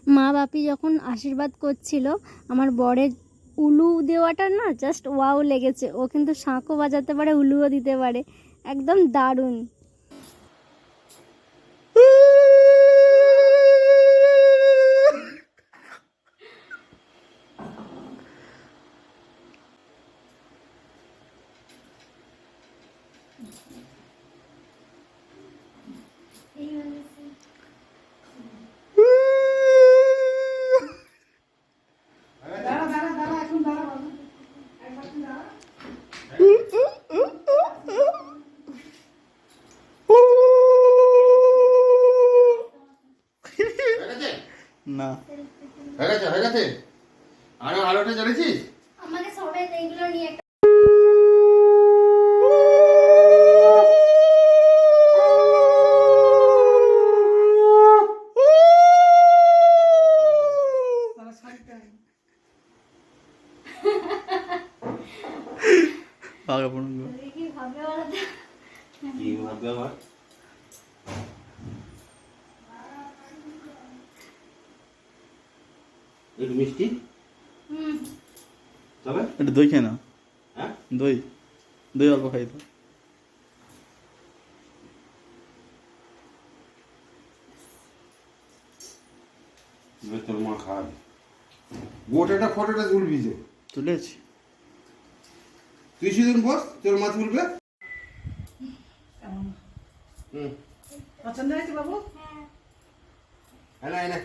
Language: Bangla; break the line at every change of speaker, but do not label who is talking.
মা বাপি যখন আশীর্বাদ করছিল আমার বরের উলু দেওয়াটা না জাস্ট ওয়াও লেগেছে। ও কিন্তু শাঁখও বাজাতে পারে, উলুও দিতে পারে, একদম দারুণ।
না হয়ে গেছে আলোটা জ্বলেছিস
আমাকে সবাই এইগুলো নিয়ে কি ভাবে বলো তো?
কি ভাববে আমার একটু মিষ্টি তবে
একটু দই খেয়ে না।
হ্যাঁ
দই দই অল্প খাই তো।
তোর মা খাওয়াবে গোটাটা ফটোটা তুলবি যে
তুলেছি।
তুই সেদিন বস তোর মা তুলবে
পছন্দ হয়েছে বাবু?
হ্যাঁ না